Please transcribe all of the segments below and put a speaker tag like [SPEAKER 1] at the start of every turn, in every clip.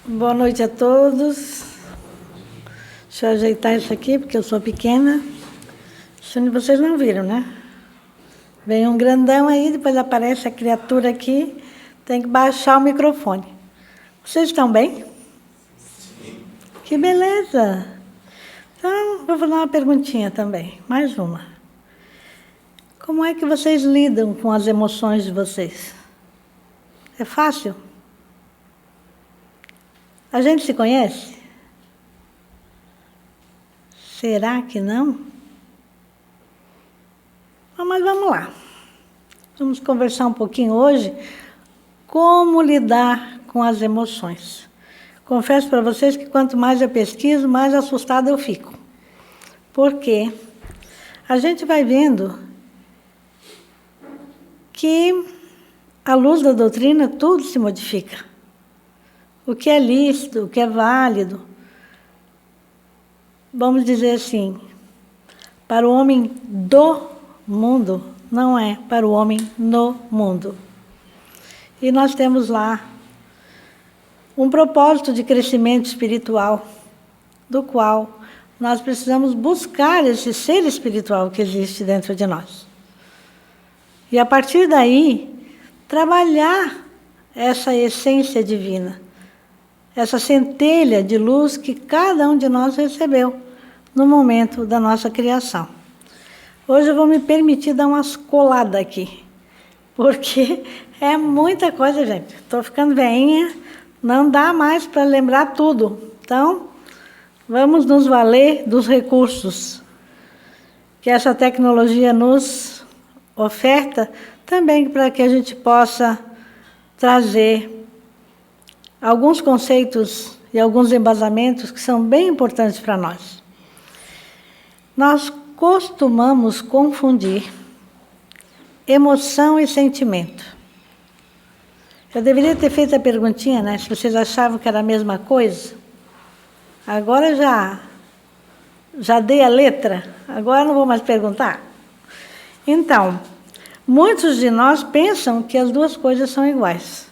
[SPEAKER 1] Boa noite a todos. Deixa eu ajeitar isso aqui, porque eu sou pequena. Vocês não viram, né? Vem um grandão aí, depois aparece a criatura aqui. Tem que baixar o microfone. Vocês estão bem? Sim. Que beleza! Então, vou fazer uma perguntinha também. Mais uma. Como é que vocês lidam com as emoções de vocês? É fácil? A gente se conhece? Será que não? Mas vamos lá. Vamos conversar um pouquinho hoje como lidar com as emoções. Confesso para vocês que quanto mais eu pesquiso, mais assustada eu fico. Porque a gente vai vendo que, à luz da doutrina, tudo se modifica. O que é lícito, o que é válido. Vamos dizer assim, para o homem do mundo, não é para o homem no mundo. E nós temos lá um propósito de crescimento espiritual, do qual nós precisamos buscar esse ser espiritual que existe dentro de nós. E a partir daí, trabalhar essa essência divina, essa centelha de luz que cada um de nós recebeu no momento da nossa criação. Hoje eu vou me permitir dar umas coladas aqui, porque é muita coisa, gente. Estou ficando velhinha, não dá mais para lembrar tudo. Então, vamos nos valer dos recursos que essa tecnologia nos oferta, também para que a gente possa trazer alguns conceitos e alguns embasamentos que são bem importantes para nós. Nós costumamos confundir emoção e sentimento. Eu deveria ter feito a perguntinha, né? Se vocês achavam que era a mesma coisa. Agora já dei a letra, agora não vou mais perguntar. Então, muitos de nós pensam que as duas coisas são iguais.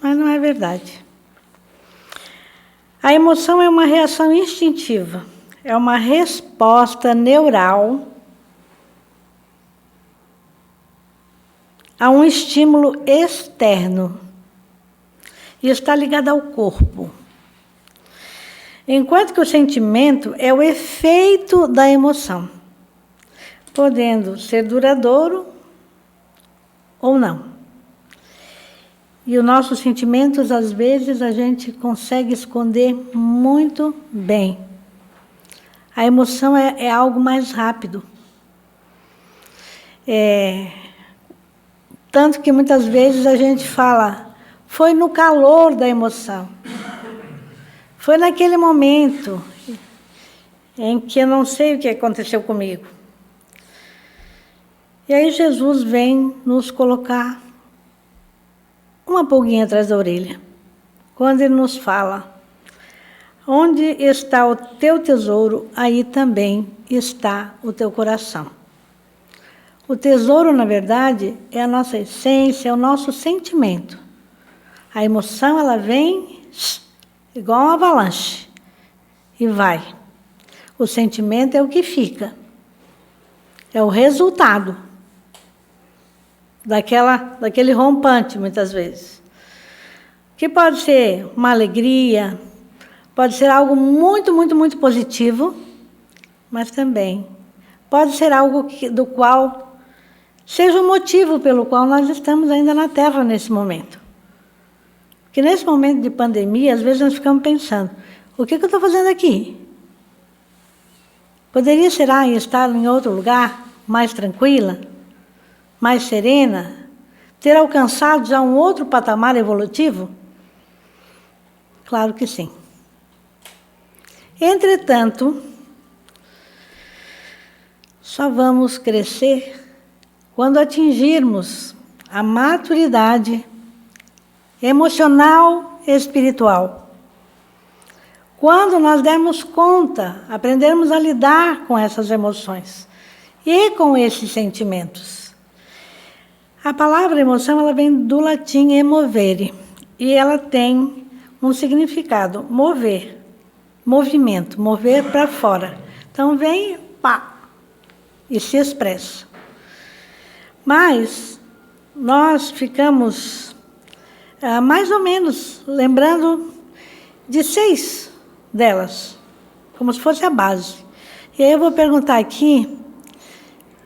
[SPEAKER 1] Mas não é verdade. A emoção é uma reação instintiva, é uma resposta neural a um estímulo externo e está ligada ao corpo. Enquanto que o sentimento é o efeito da emoção, podendo ser duradouro ou não. E os nossos sentimentos, às vezes, a gente consegue esconder muito bem. A emoção é algo mais rápido. Tanto que muitas vezes a gente fala, foi no calor da emoção. Foi naquele momento em que eu não sei o que aconteceu comigo. E aí Jesus vem nos colocar uma pulguinha atrás da orelha, quando ele nos fala, onde está o teu tesouro, aí também está o teu coração. O tesouro, na verdade, é a nossa essência, é o nosso sentimento. A emoção, ela vem igual uma avalanche e vai. O sentimento é o que fica, é o resultado daquele rompante, muitas vezes. Que pode ser uma alegria, pode ser algo muito, muito, muito positivo, mas também pode ser algo do qual seja o motivo pelo qual nós estamos ainda na Terra nesse momento. Porque nesse momento de pandemia, às vezes nós ficamos pensando, o que eu estou fazendo aqui? Poderia, será, estar em outro lugar, mais tranquila, mais serena, ter alcançado já um outro patamar evolutivo? Claro que sim. Entretanto, só vamos crescer quando atingirmos a maturidade emocional e espiritual. Quando nós dermos conta, aprendermos a lidar com essas emoções e com esses sentimentos. A palavra emoção, ela vem do latim emovere, e ela tem um significado, mover, movimento, mover para fora. Então vem, pá, e se expressa. Mas nós ficamos mais ou menos lembrando de 6 delas, como se fosse a base. E aí eu vou perguntar aqui,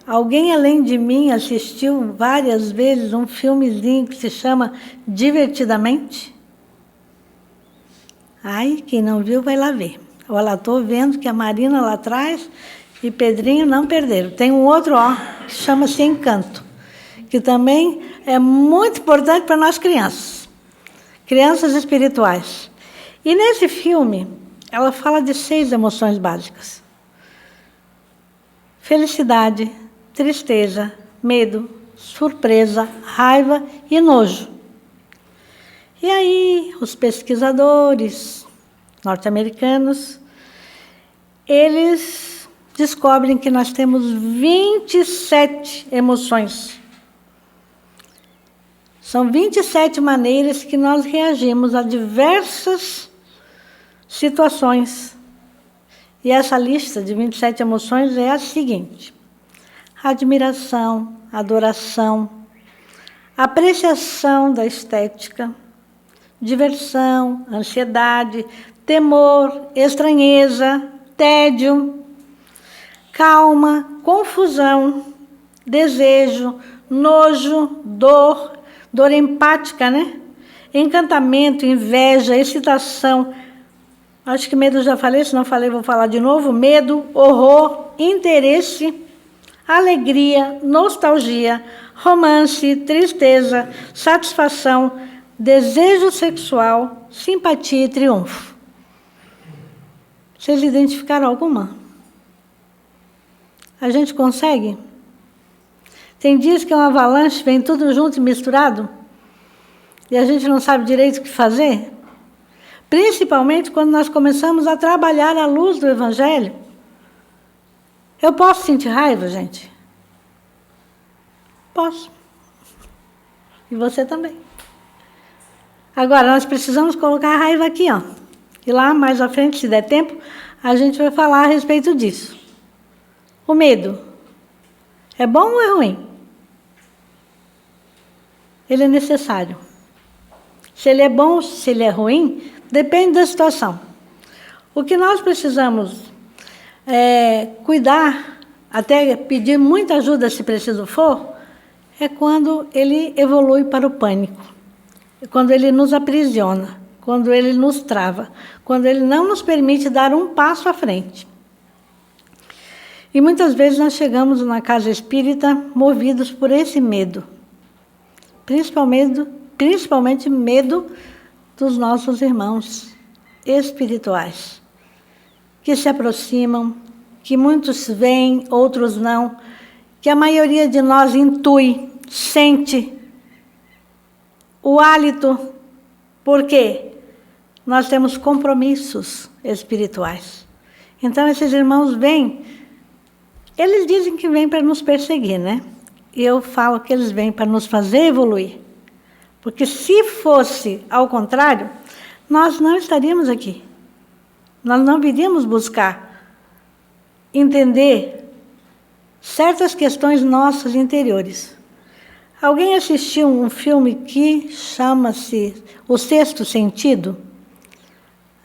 [SPEAKER 1] alguém além de mim assistiu várias vezes um filmezinho que se chama Divertidamente? Ai, quem não viu vai lá ver. Olha lá, estou vendo que a Marina lá atrás e Pedrinho não perderam. Tem um outro, ó, que chama-se Encanto, que também é muito importante para nós crianças espirituais. E nesse filme, ela fala de 6 emoções básicas: felicidade, tristeza, medo, surpresa, raiva e nojo. E aí, os pesquisadores norte-americanos, eles descobrem que nós temos 27 emoções. São 27 maneiras que nós reagimos a diversas situações. E essa lista de 27 emoções é a seguinte: admiração, adoração, apreciação da estética, diversão, ansiedade, temor, estranheza, tédio, calma, confusão, desejo, nojo, dor empática, né? Encantamento, inveja, excitação. Acho que medo eu já falei, se não falei vou falar de novo. Medo, horror, interesse, alegria, nostalgia, romance, tristeza, satisfação, desejo sexual, simpatia e triunfo. Vocês identificaram alguma? A gente consegue? Tem dias que é uma avalanche, vem tudo junto e misturado, e a gente não sabe direito o que fazer. Principalmente quando nós começamos a trabalhar à luz do Evangelho. Eu posso sentir raiva, gente? Posso. E você também. Agora, nós precisamos colocar a raiva aqui, ó. E lá, mais à frente, se der tempo, a gente vai falar a respeito disso. O medo. É bom ou é ruim? Ele é necessário. Se ele é bom ou se ele é ruim, depende da situação. O que nós precisamos cuidar, até pedir muita ajuda se preciso for, é quando ele evolui para o pânico, quando ele nos aprisiona, quando ele nos trava, quando ele não nos permite dar um passo à frente. E muitas vezes nós chegamos na casa espírita movidos por esse medo, principalmente medo dos nossos irmãos espirituais, que se aproximam, que muitos veem, outros não, que a maioria de nós intui, sente o hálito, porque nós temos compromissos espirituais. Então esses irmãos vêm, eles dizem que vêm para nos perseguir, né? E eu falo que eles vêm para nos fazer evoluir. Porque se fosse ao contrário, nós não estaríamos aqui. Nós não viríamos buscar entender certas questões nossas interiores. Alguém assistiu um filme que chama-se O Sexto Sentido?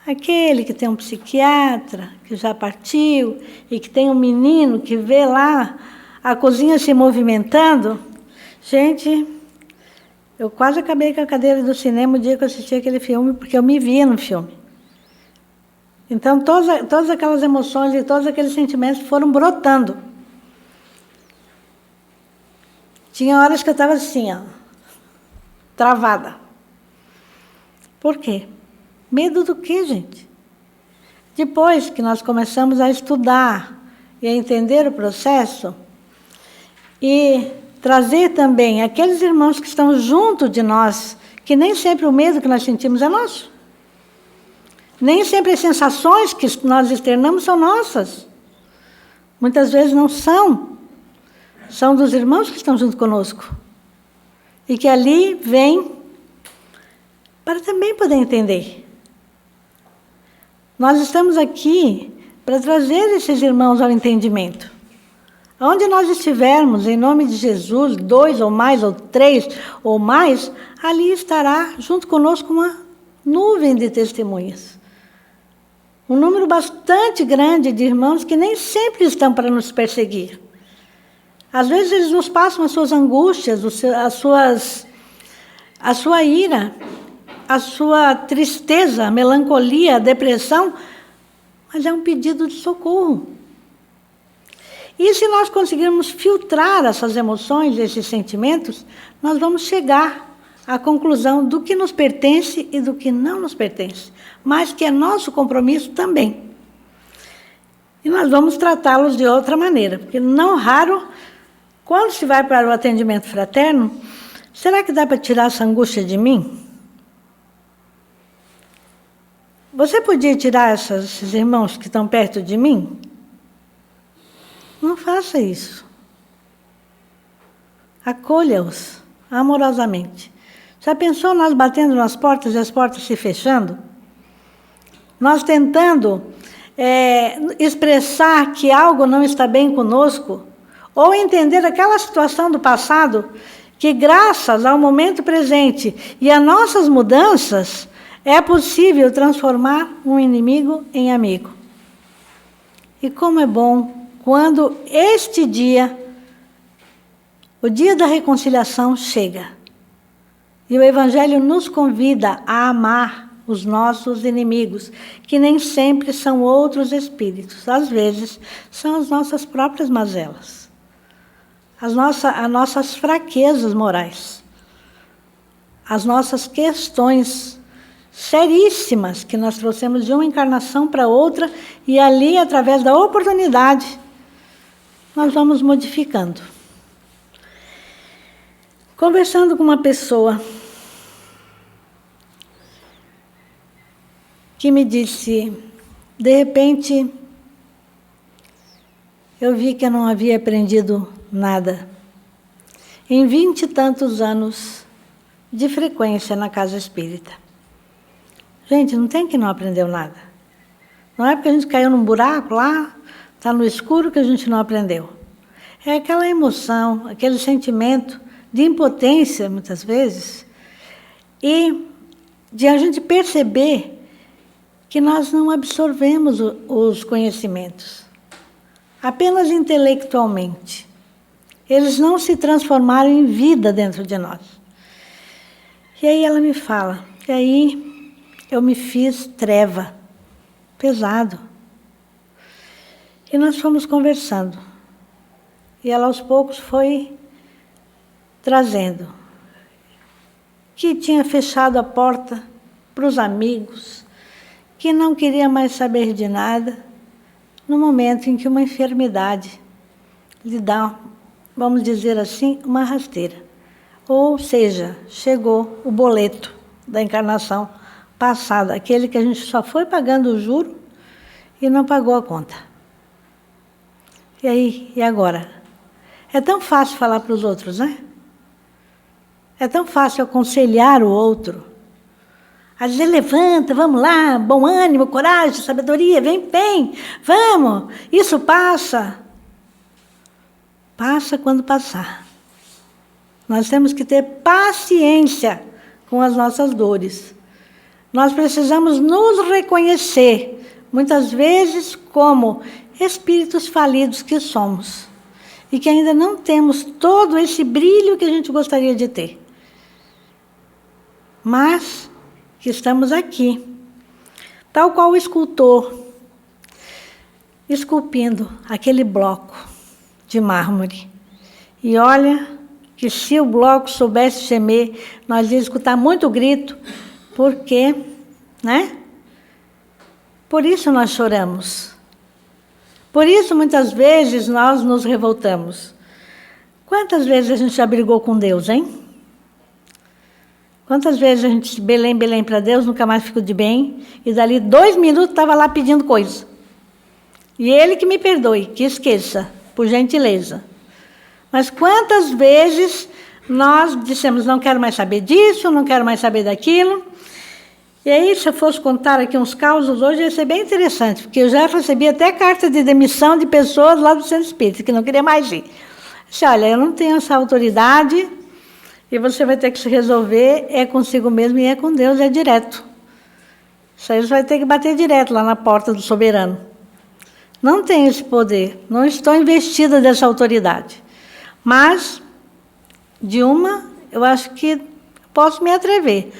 [SPEAKER 1] Aquele que tem um psiquiatra que já partiu e que tem um menino que vê lá a cozinha se movimentando. Gente, eu quase acabei com a cadeira do cinema o dia que eu assisti aquele filme, porque eu me via no filme. Então, todas aquelas emoções e todos aqueles sentimentos foram brotando. Tinha horas que eu estava assim, ó, travada. Por quê? Medo do quê, gente? Depois que nós começamos a estudar e a entender o processo, e trazer também aqueles irmãos que estão junto de nós, que nem sempre o medo que nós sentimos é nosso. Nem sempre as sensações que nós externamos são nossas. Muitas vezes não são. São dos irmãos que estão junto conosco. E que ali vêm para também poder entender. Nós estamos aqui para trazer esses irmãos ao entendimento. Onde nós estivermos, em nome de Jesus, 2 ou mais, ou 3 ou mais, ali estará junto conosco uma nuvem de testemunhas. Um número bastante grande de irmãos que nem sempre estão para nos perseguir. Às vezes eles nos passam as suas angústias, a sua ira, a sua tristeza, a melancolia, a depressão, mas é um pedido de socorro. E se nós conseguirmos filtrar essas emoções, esses sentimentos, nós vamos chegar à conclusão do que nos pertence e do que não nos pertence, mas que é nosso compromisso também. E nós vamos tratá-los de outra maneira, porque não raro, quando se vai para o atendimento fraterno, será que dá para tirar essa angústia de mim? Você podia tirar esses irmãos que estão perto de mim? Não faça isso. Acolha-os amorosamente. Já pensou nós batendo nas portas e as portas se fechando? Nós tentando expressar que algo não está bem conosco, ou entender aquela situação do passado, que graças ao momento presente e a nossas mudanças, é possível transformar um inimigo em amigo. E como é bom quando este dia, o dia da reconciliação, chega. E o Evangelho nos convida a amar os nossos inimigos, que nem sempre são outros espíritos. Às vezes, são as nossas próprias mazelas, as nossas fraquezas morais, as nossas questões seríssimas que nós trouxemos de uma encarnação para outra, e ali, através da oportunidade, nós vamos modificando. Conversando com uma pessoa que me disse, de repente, eu vi que eu não havia aprendido nada. Em 20 e tantos anos de frequência na casa espírita. Gente, não tem que não aprendeu nada. Não é porque a gente caiu num buraco lá, está no escuro, que a gente não aprendeu. É aquela emoção, aquele sentimento de impotência, muitas vezes, e de a gente perceber que nós não absorvemos os conhecimentos, apenas intelectualmente. Eles não se transformaram em vida dentro de nós. E aí ela me fala, e aí eu me fiz treva, pesado. E nós fomos conversando. E ela aos poucos foi trazendo que tinha fechado a porta para os amigos, que não queria mais saber de nada, no momento em que uma enfermidade lhe dá, vamos dizer assim, uma rasteira. Ou seja, chegou o boleto da encarnação passada, aquele que a gente só foi pagando o juro e não pagou a conta. E aí, e agora? É tão fácil falar para os outros, né? É tão fácil aconselhar o outro. A dizer, levanta, vamos lá, bom ânimo, coragem, sabedoria, vem, vamos, isso passa. Passa quando passar. Nós temos que ter paciência com as nossas dores. Nós precisamos nos reconhecer, muitas vezes, como espíritos falidos que somos. E que ainda não temos todo esse brilho que a gente gostaria de ter. Mas que estamos aqui, tal qual o escultor, esculpindo aquele bloco de mármore. E olha que se o bloco soubesse gemer, nós íamos escutar muito grito, porque, né? Por isso nós choramos. Por isso, muitas vezes, nós nos revoltamos. Quantas vezes a gente já brigou com Deus, hein? Quantas vezes a gente belém para Deus, nunca mais ficou de bem, e dali 2 minutos estava lá pedindo coisa. E Ele que me perdoe, que esqueça, por gentileza. Mas quantas vezes nós dissemos, não quero mais saber disso, não quero mais saber daquilo, E aí, se eu fosse contar aqui uns causos hoje, ia ser bem interessante, porque eu já recebi até carta de demissão de pessoas lá do Centro Espírita, que não queria mais ir. Disse, olha, eu não tenho essa autoridade, e você vai ter que se resolver, é consigo mesmo e é com Deus, é direto. Isso aí você vai ter que bater direto lá na porta do soberano. Não tenho esse poder, não estou investida dessa autoridade. Mas, de uma, eu acho que posso me atrever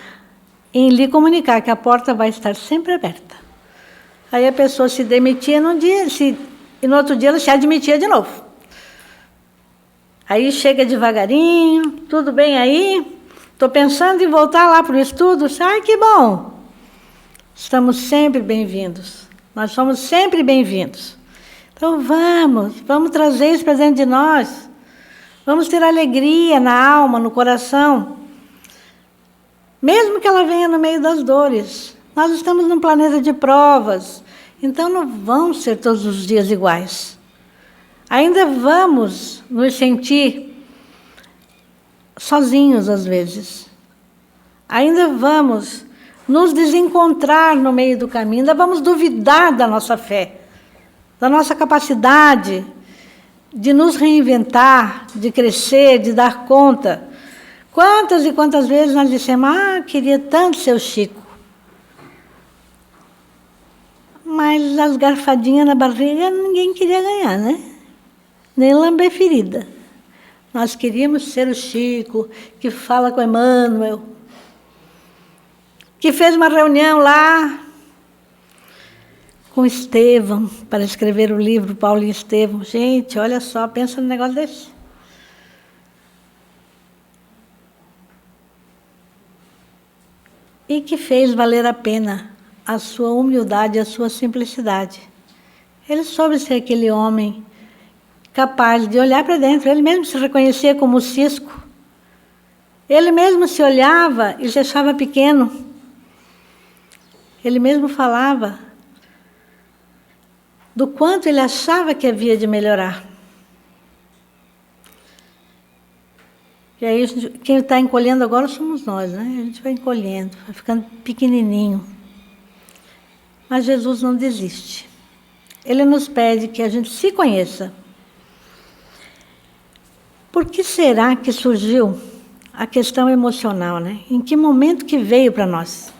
[SPEAKER 1] em lhe comunicar que a porta vai estar sempre aberta. Aí a pessoa se demitia num dia, e no outro dia ela se admitia de novo. Aí chega devagarinho, tudo bem aí? Estou pensando em voltar lá para o estudo. Ai, que bom! Estamos sempre bem-vindos. Nós somos sempre bem-vindos. Então vamos trazer isso para dentro de nós. Vamos ter alegria na alma, no coração. Mesmo que ela venha no meio das dores. Nós estamos num planeta de provas. Então não vão ser todos os dias iguais. Ainda vamos nos sentir sozinhos às vezes. Ainda vamos nos desencontrar no meio do caminho. Ainda vamos duvidar da nossa fé, da nossa capacidade de nos reinventar, de crescer, de dar conta. Quantas e quantas vezes nós dissemos, queria tanto ser o Chico. Mas as garfadinhas na barriga ninguém queria ganhar, né? Nem lamber ferida. Nós queríamos ser o Chico, que fala com Emmanuel, que fez uma reunião lá com Estevão, para escrever o livro Paulo e Estevão. Gente, olha só, pensa num negócio desse. E que fez valer a pena a sua humildade, a sua simplicidade. Ele soube ser aquele homem capaz de olhar para dentro. Ele mesmo se reconhecia como cisco. Ele mesmo se olhava e se achava pequeno. Ele mesmo falava do quanto ele achava que havia de melhorar. E aí, quem está encolhendo agora somos nós, né? A gente vai encolhendo, vai ficando pequenininho. Mas Jesus não desiste. Ele nos pede que a gente se conheça. Por que será que surgiu a questão emocional, né? Em que momento que veio para nós?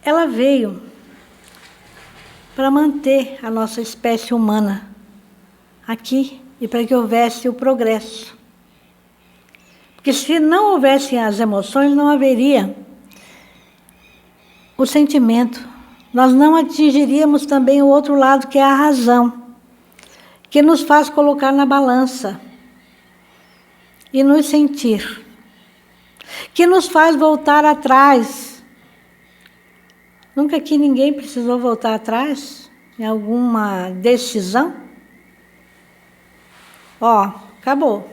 [SPEAKER 1] Ela veio para manter a nossa espécie humana aqui e para que houvesse o progresso. Porque se não houvessem as emoções, não haveria o sentimento. Nós não atingiríamos também o outro lado, que é a razão, que nos faz colocar na balança e nos sentir, que nos faz voltar atrás. Nunca que ninguém precisou voltar atrás em alguma decisão. Acabou.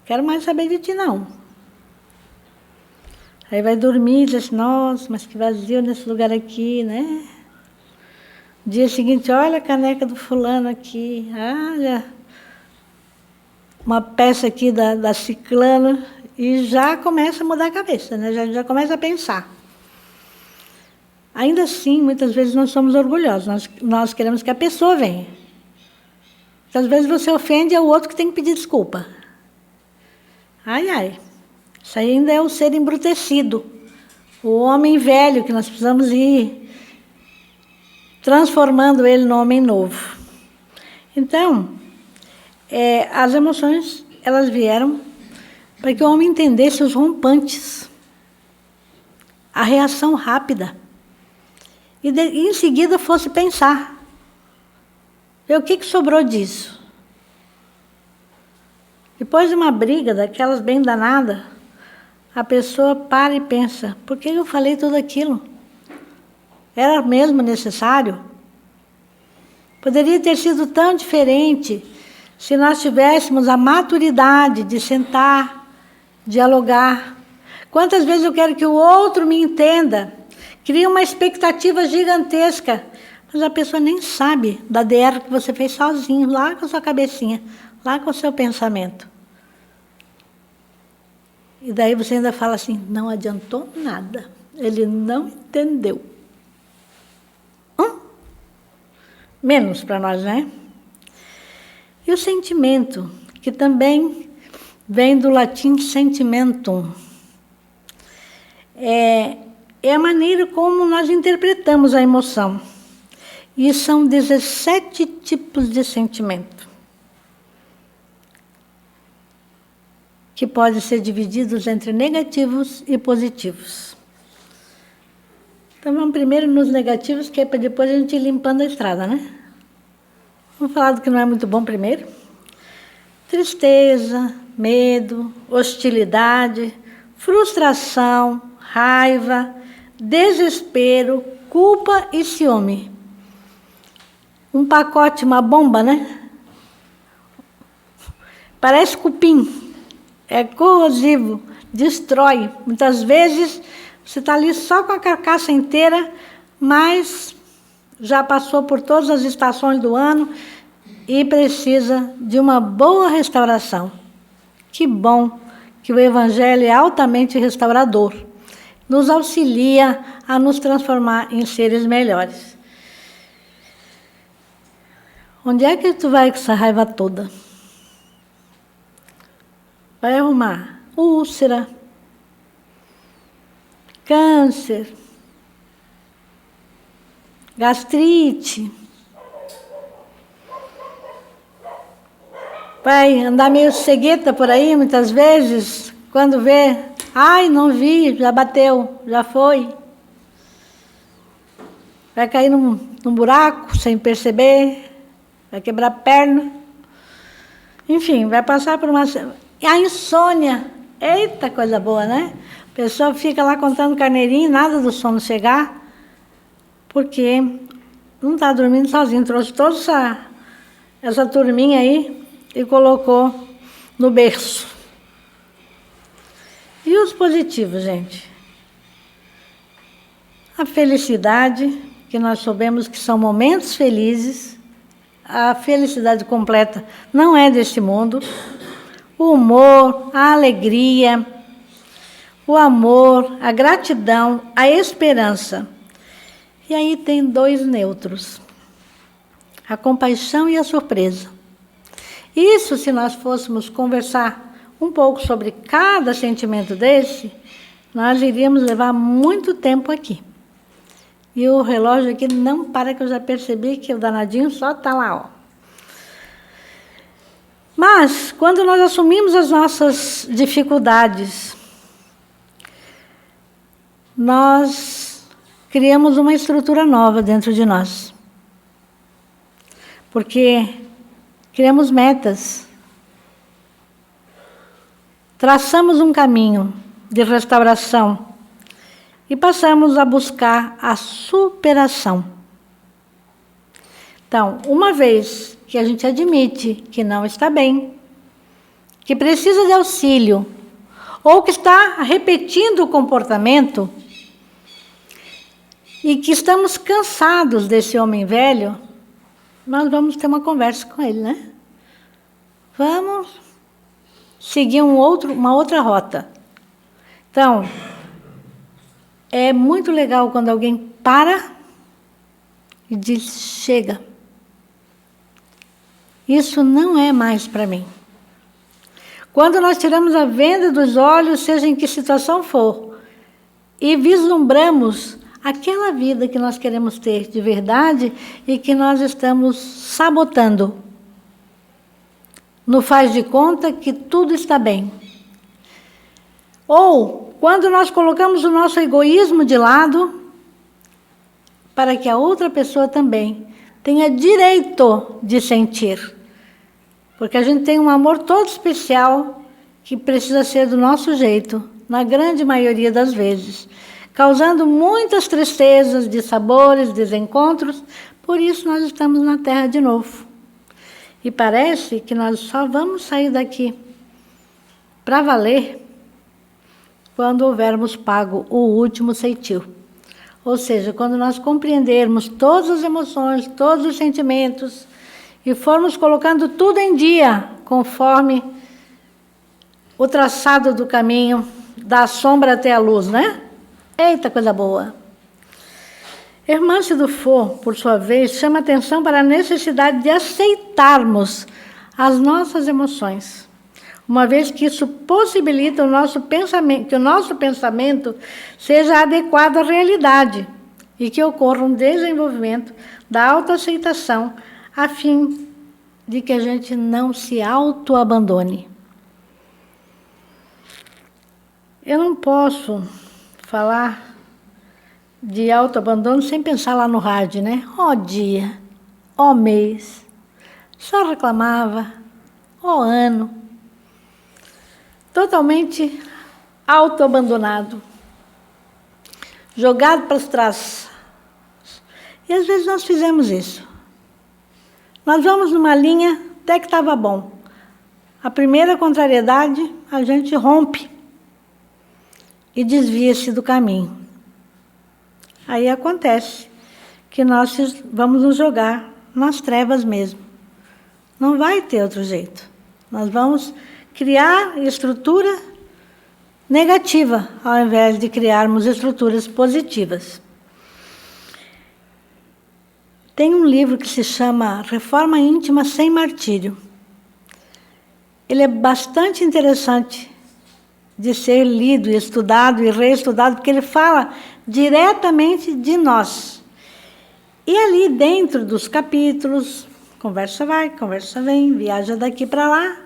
[SPEAKER 1] Quero mais saber de ti, não. Aí vai dormir e diz assim, nossa, mas que vazio nesse lugar aqui, né? Dia seguinte, olha a caneca do fulano aqui, olha uma peça aqui da ciclana, e já começa a mudar a cabeça, né? Já começa a pensar. Ainda assim, muitas vezes nós somos orgulhosos, nós queremos que a pessoa venha. Às vezes você ofende, é o outro que tem que pedir desculpa. Ai, isso ainda é o ser embrutecido, o homem velho, que nós precisamos ir transformando ele no homem novo. Então, as emoções, elas vieram para que o homem entendesse os rompantes, a reação rápida, e em seguida fosse pensar. E o que sobrou disso? Depois de uma briga daquelas bem danadas, a pessoa para e pensa, por que eu falei tudo aquilo? Era mesmo necessário? Poderia ter sido tão diferente se nós tivéssemos a maturidade de sentar, dialogar. Quantas vezes eu quero que o outro me entenda? Cria uma expectativa gigantesca, mas a pessoa nem sabe da DR que você fez sozinho, lá com a sua cabecinha, lá com o seu pensamento. E daí você ainda fala assim, não adiantou nada, ele não entendeu. Menos para nós, né? E o sentimento, que também vem do latim sentimentum, é a maneira como nós interpretamos a emoção. E são 17 tipos de sentimento, que podem ser divididos entre negativos e positivos. Então vamos primeiro nos negativos, que é para depois a gente ir limpando a estrada, né? Vamos falar do que não é muito bom primeiro. Tristeza, medo, hostilidade, frustração, raiva, desespero, culpa e ciúme. Um pacote, uma bomba, né? Parece cupim. É corrosivo, destrói. Muitas vezes você está ali só com a carcaça inteira, mas já passou por todas as estações do ano e precisa de uma boa restauração. Que bom que o Evangelho é altamente restaurador. Nos auxilia a nos transformar em seres melhores. Onde é que tu vai com essa raiva toda? Vai arrumar úlcera, câncer, gastrite. Vai andar meio cegueta por aí, muitas vezes, quando vê, ai, não vi, já bateu, já foi. Vai cair num buraco sem perceber, vai quebrar a perna. Enfim, vai passar por uma... E a insônia, eita coisa boa, né? A pessoa fica lá contando carneirinho, nada do sono chegar, porque não está dormindo sozinho, trouxe toda essa turminha aí e colocou no berço. E os positivos, gente? A felicidade, que nós soubemos que são momentos felizes, a felicidade completa não é deste mundo, o humor, a alegria, o amor, a gratidão, a esperança. E aí tem 2 neutros, a compaixão e a surpresa. Isso, se nós fôssemos conversar um pouco sobre cada sentimento desse, nós iríamos levar muito tempo aqui. E o relógio aqui não para, que eu já percebi que o danadinho só está lá, ó. Mas, quando nós assumimos as nossas dificuldades, nós criamos uma estrutura nova dentro de nós. Porque criamos metas. Traçamos um caminho de restauração e passamos a buscar a superação. Então, uma vez que a gente admite que não está bem, que precisa de auxílio, ou que está repetindo o comportamento, e que estamos cansados desse homem velho, nós vamos ter uma conversa com ele, né? Vamos seguir uma outra rota. Então, é muito legal quando alguém para e diz, chega. Isso não é mais para mim. Quando nós tiramos a venda dos olhos, seja em que situação for, e vislumbramos aquela vida que nós queremos ter de verdade e que nós estamos sabotando, no faz de conta que tudo está bem. Ou, quando nós colocamos o nosso egoísmo de lado, para que a outra pessoa também tenha direito de sentir. Porque a gente tem um amor todo especial que precisa ser do nosso jeito, na grande maioria das vezes, causando muitas tristezas, dissabores, desencontros. Por isso nós estamos na Terra de novo. E parece que nós só vamos sair daqui para valer quando houvermos pago o último ceitil. Ou seja, quando nós compreendermos todas as emoções, todos os sentimentos, e formos colocando tudo em dia, conforme o traçado do caminho, da sombra até a luz, né? Eita, coisa boa! Hermance Dufour, por sua vez, chama atenção para a necessidade de aceitarmos as nossas emoções, uma vez que isso possibilita que o nosso pensamento seja adequado à realidade e que ocorra um desenvolvimento da autoaceitação, a fim de que a gente não se autoabandone. Eu não posso falar de autoabandono sem pensar lá no rádio, né? Ó dia, ó mês, só reclamava, ó ano. Totalmente autoabandonado, jogado para trás. E às vezes nós fizemos isso. Nós vamos numa linha até que estava bom. A primeira contrariedade, a gente rompe e desvia-se do caminho. Aí acontece que nós vamos nos jogar nas trevas mesmo. Não vai ter outro jeito. Nós vamos criar estrutura negativa, ao invés de criarmos estruturas positivas. Tem um livro que se chama Reforma Íntima Sem Martírio. Ele é bastante interessante de ser lido, estudado e reestudado, porque ele fala diretamente de nós. E ali dentro dos capítulos, conversa vai, conversa vem, viaja daqui para lá,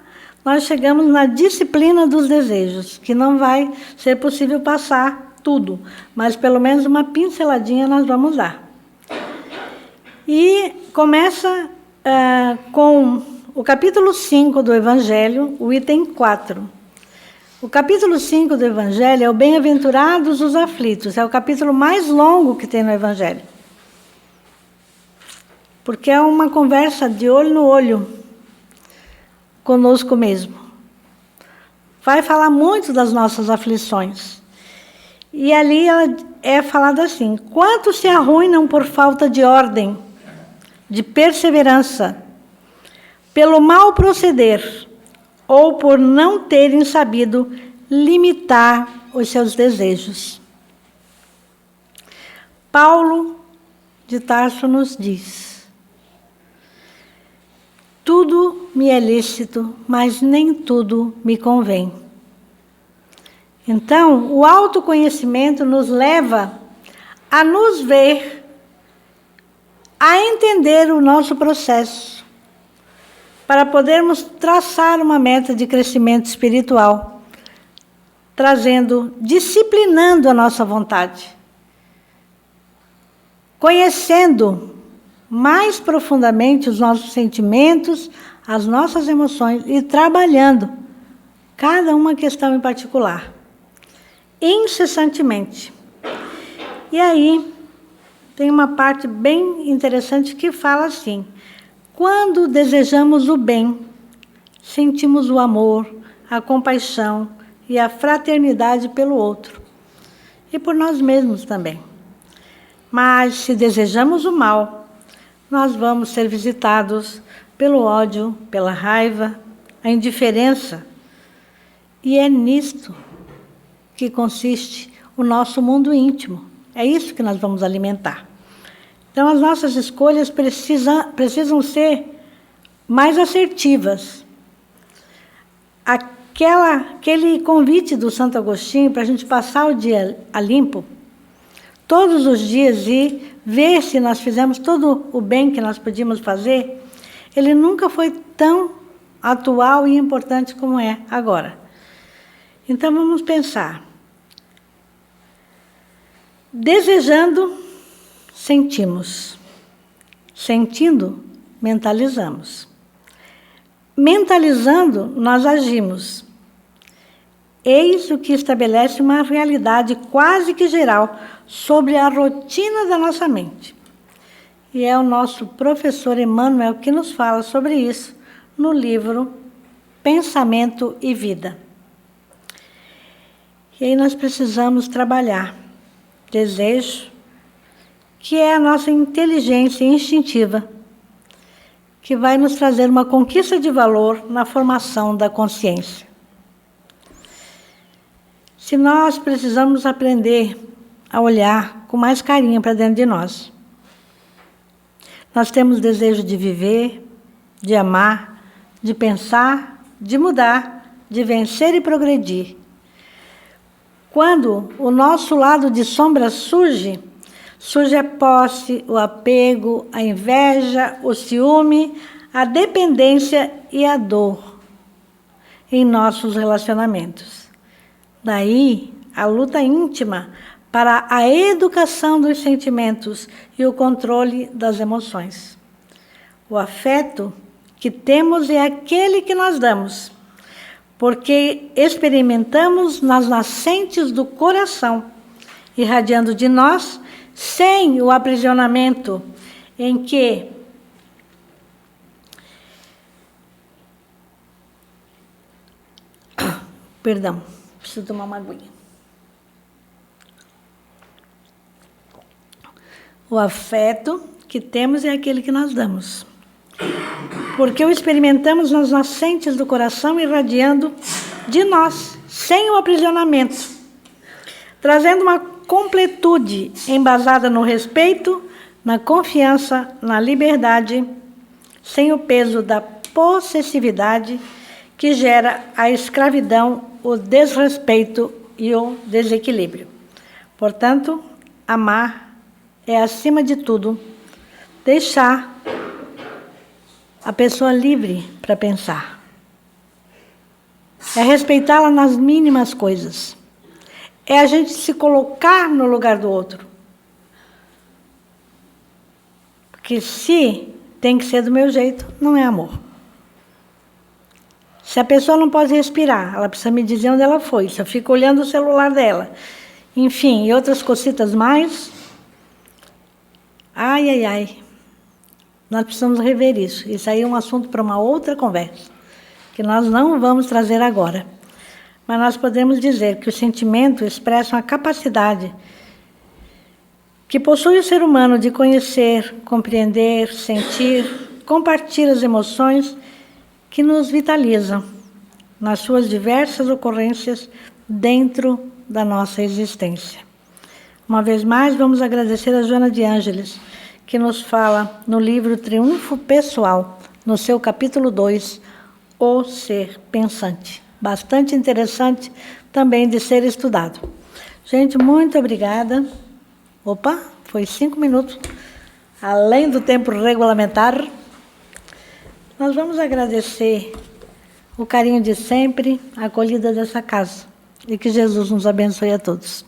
[SPEAKER 1] nós chegamos na disciplina dos desejos, que não vai ser possível passar tudo, mas pelo menos uma pinceladinha nós vamos dar. E começa com o capítulo 5 do Evangelho, o item 4. O capítulo 5 do Evangelho é o Bem-aventurados os aflitos, é o capítulo mais longo que tem no Evangelho. Porque é uma conversa de olho no olho conosco mesmo. Vai falar muito das nossas aflições. E ali ela é falada assim: quantos se arruinam por falta de ordem, de perseverança, pelo mal proceder, ou por não terem sabido limitar os seus desejos. Paulo de Tarso nos diz: tudo me é lícito, mas nem tudo me convém. Então, o autoconhecimento nos leva a nos ver, a entender o nosso processo, para podermos traçar uma meta de crescimento espiritual, disciplinando a nossa vontade, conhecendo mais profundamente os nossos sentimentos, as nossas emoções e trabalhando cada uma questão em particular, incessantemente. E aí tem uma parte bem interessante que fala assim: quando desejamos o bem, sentimos o amor, a compaixão e a fraternidade pelo outro, e por nós mesmos também. Mas se desejamos o mal, nós vamos ser visitados pelo ódio, pela raiva, a indiferença. E é nisto que consiste o nosso mundo íntimo. É isso que nós vamos alimentar. Então, as nossas escolhas precisam ser mais assertivas. Aquele convite do Santo Agostinho para a gente passar o dia a limpo, todos os dias, e ver se nós fizemos todo o bem que nós podíamos fazer, ele nunca foi tão atual e importante como é agora. Então, vamos pensar. Desejando, sentimos. Sentindo, mentalizamos. Mentalizando, nós agimos. Eis o que estabelece uma realidade quase que geral sobre a rotina da nossa mente. E é o nosso professor Emmanuel que nos fala sobre isso no livro Pensamento e Vida. E aí nós precisamos trabalhar desejo, que é a nossa inteligência instintiva, que vai nos trazer uma conquista de valor na formação da consciência. se nós precisamos aprender a olhar com mais carinho para dentro de nós. Nós temos desejo de viver, de amar, de pensar, de mudar, de vencer e progredir. Quando o nosso lado de sombra surge a posse, o apego, a inveja, o ciúme, a dependência e a dor em nossos relacionamentos. Daí a luta íntima para a educação dos sentimentos e o controle das emoções. O afeto que temos é aquele que nós damos, porque experimentamos nas nascentes do coração, irradiando de nós, sem o aprisionamento em que perdão, preciso tomar uma aguinha. O afeto que temos é aquele que nós damos, porque o experimentamos nas nascentes do coração, irradiando de nós, sem o aprisionamento, trazendo uma completude embasada no respeito, na confiança, na liberdade, sem o peso da possessividade que gera a escravidão, o desrespeito e o desequilíbrio. Portanto, amar é, acima de tudo, deixar a pessoa livre para pensar. É respeitá-la nas mínimas coisas. É a gente se colocar no lugar do outro. Porque se tem que ser do meu jeito, não é amor. Se a pessoa não pode respirar, ela precisa me dizer onde ela foi. Se eu fico olhando o celular dela, enfim, e outras cositas mais, ai, ai, ai. Nós precisamos rever isso. Isso aí é um assunto para uma outra conversa, que nós não vamos trazer agora. Mas nós podemos dizer que o sentimento expressa a capacidade que possui o ser humano de conhecer, compreender, sentir, compartilhar as emoções que nos vitalizam nas suas diversas ocorrências dentro da nossa existência. Uma vez mais, vamos agradecer a Joana de Ângeles, que nos fala no livro Triunfo Pessoal, no seu capítulo 2, O Ser Pensante. Bastante interessante também de ser estudado. Gente, muito obrigada. Opa, foi 5 minutos, além do tempo regulamentar. Nós vamos agradecer o carinho de sempre, a acolhida dessa casa. E que Jesus nos abençoe a todos.